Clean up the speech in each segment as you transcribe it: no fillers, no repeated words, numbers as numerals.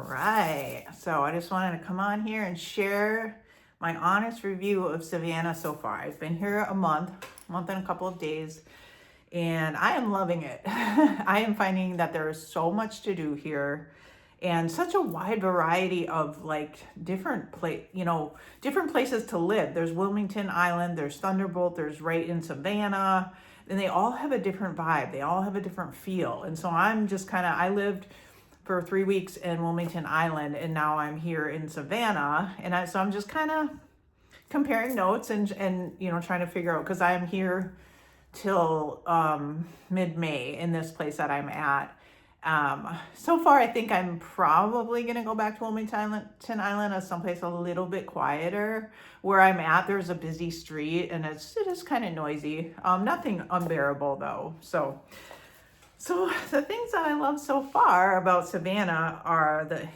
right. So I just wanted to come on here and share my honest review of Savannah so far. I've been here a month and a couple of days, and I am loving it. I am finding that there is so much to do here and such a wide variety of like different places to live. There's Wilmington Island, there's Thunderbolt, there's right in Savannah, and they all have a different vibe. They all have a different feel. And so I'm just I lived for 3 weeks in Wilmington Island, and now I'm here in Savannah, and so I'm just kind of comparing notes and trying to figure out, because I am here till mid-May in this place that I'm at. So far, I think I'm probably gonna go back to Wilmington Island as someplace a little bit quieter. Where I'm at, there's a busy street, and it is kind of noisy. Nothing unbearable though. So the things that I love so far about Savannah are the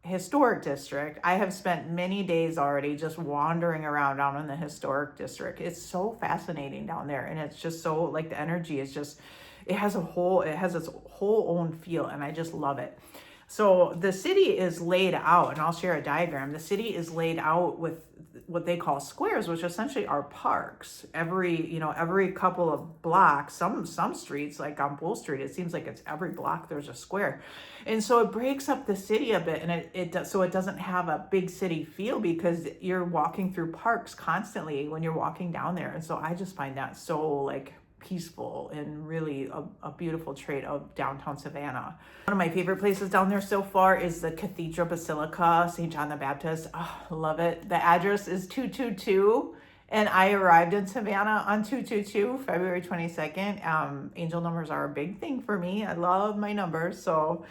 historic district. I have spent many days already just wandering around down in the historic district. It's so fascinating down there, and it's just so like the energy is just it has its whole own feel, and I just love it. So the city is laid out, and I'll share a diagram. The city is laid out with what they call squares, which essentially are parks. Every couple of blocks, some streets, like on Bull Street, it seems like it's every block there's a square. And so it breaks up the city a bit, and it doesn't have a big city feel, because you're walking through parks constantly when you're walking down there. And so I just find that so like peaceful and really a beautiful trait of downtown Savannah. One of my favorite places down there so far is the Cathedral Basilica, St. John the Baptist. Oh, love it. The address is 222, and I arrived in Savannah on 222, February 22nd. Angel numbers are a big thing for me. I love my numbers, so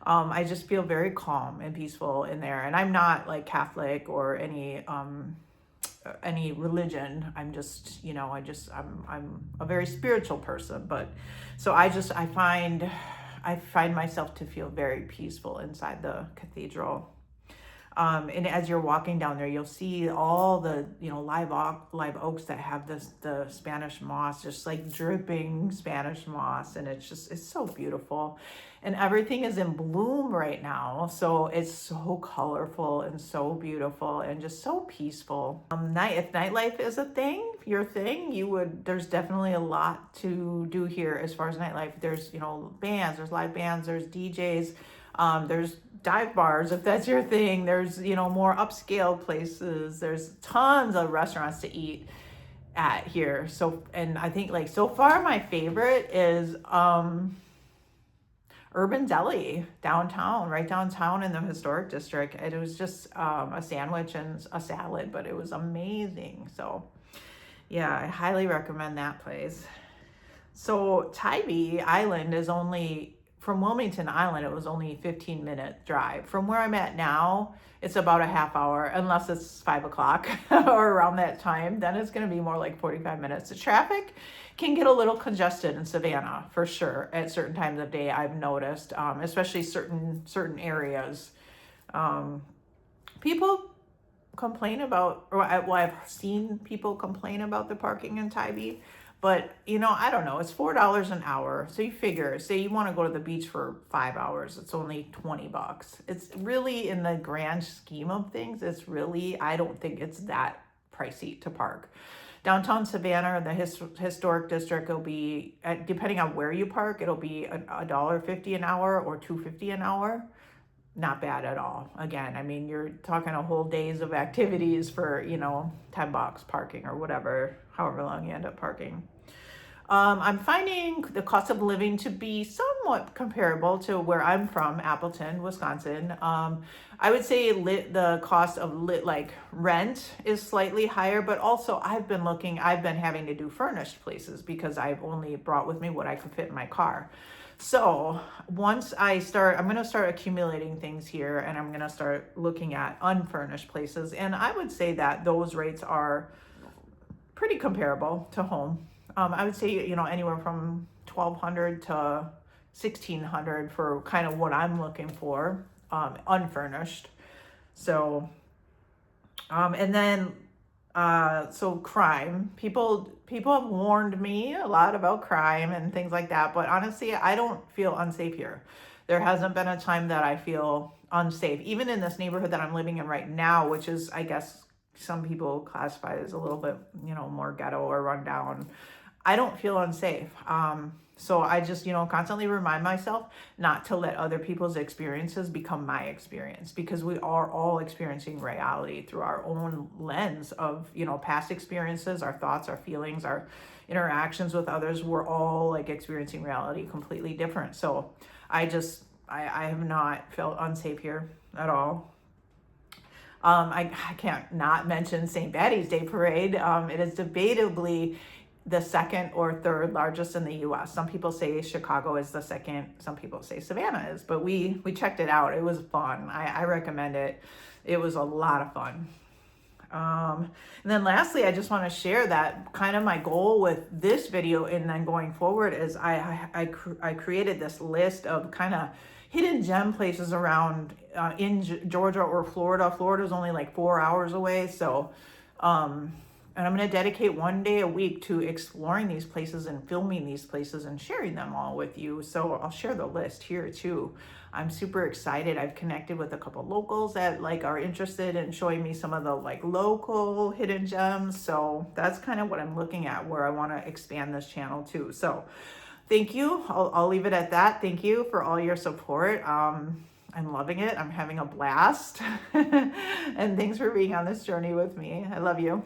I just feel very calm and peaceful in there. And I'm not like Catholic or any religion. I'm just, I'm a very spiritual person, but so I find myself to feel very peaceful inside the cathedral. And as you're walking down there, you'll see all the, live oaks that have the Spanish moss, just like dripping Spanish moss. And it's so beautiful. And everything is in bloom right now. So it's so colorful and so beautiful and just so peaceful. If nightlife is your thing, there's definitely a lot to do here as far as nightlife. There's, bands, there's live bands, there's DJs. There's dive bars, if that's your thing. There's, more upscale places. There's tons of restaurants to eat at here. So, and I think like so far my favorite is Urban Deli downtown, right downtown in the historic district. It was just a sandwich and a salad, but it was amazing. So yeah, I highly recommend that place. So Tybee Island is from Wilmington Island, it was only a 15-minute drive. From where I'm at now, it's about a half hour, unless it's 5 o'clock or around that time. Then it's going to be more like 45 minutes. The traffic can get a little congested in Savannah, for sure, at certain times of day, I've noticed, especially certain areas. People complain about, I've seen people complain about the parking in Tybee. But, I don't know, it's $4 an hour. So you figure, say you want to go to the beach for 5 hours, it's only $20. It's really, in the grand scheme of things, I don't think it's that pricey to park. Downtown Savannah, the historic district, will be, depending on where you park, it'll be $1.50 an hour or $2.50 an hour. Not bad at all. Again, I mean, you're talking a whole days of activities for, $10 parking or whatever, however long you end up parking. I'm finding the cost of living to be somewhat comparable to where I'm from, Appleton, Wisconsin. I would say the cost of rent is slightly higher, but also I've been having to do furnished places because I've only brought with me what I could fit in my car. So once I'm going to start accumulating things here, and I'm going to start looking at unfurnished places. And I would say that those rates are pretty comparable to home. I would say, anywhere from $1,200 to $1,600 for kind of what I'm looking for, unfurnished. So, and then, so crime, people have warned me a lot about crime and things like that, but honestly, I don't feel unsafe here. There hasn't been a time that I feel unsafe. Even in this neighborhood that I'm living in right now, which is, I guess, some people classify as a little bit, more ghetto or rundown, I don't feel unsafe. So I just, constantly remind myself not to let other people's experiences become my experience, because we are all experiencing reality through our own lens of, past experiences, our thoughts, our feelings, our interactions with others. We're all like experiencing reality completely different. So I have not felt unsafe here at all. I can't not mention St. Patty's Day Parade. It is debatably the second or third largest in the U.S. Some people say Chicago is the second. Some people say Savannah is. But we checked it out. It was fun. I recommend it. It was a lot of fun. And then lastly, I just want to share that kind of my goal with this video and then going forward is I created this list of kind of hidden gem places around in Georgia or Florida. Florida is only like 4 hours away. So, and I'm going to dedicate one day a week to exploring these places and filming these places and sharing them all with you. So I'll share the list here too. I'm super excited. I've connected with a couple locals that like are interested in showing me some of the like local hidden gems. So that's kind of what I'm looking at, where I want to expand this channel too. So thank you. I'll leave it at that. Thank you for all your support. I'm loving it. I'm having a blast. And thanks for being on this journey with me. I love you.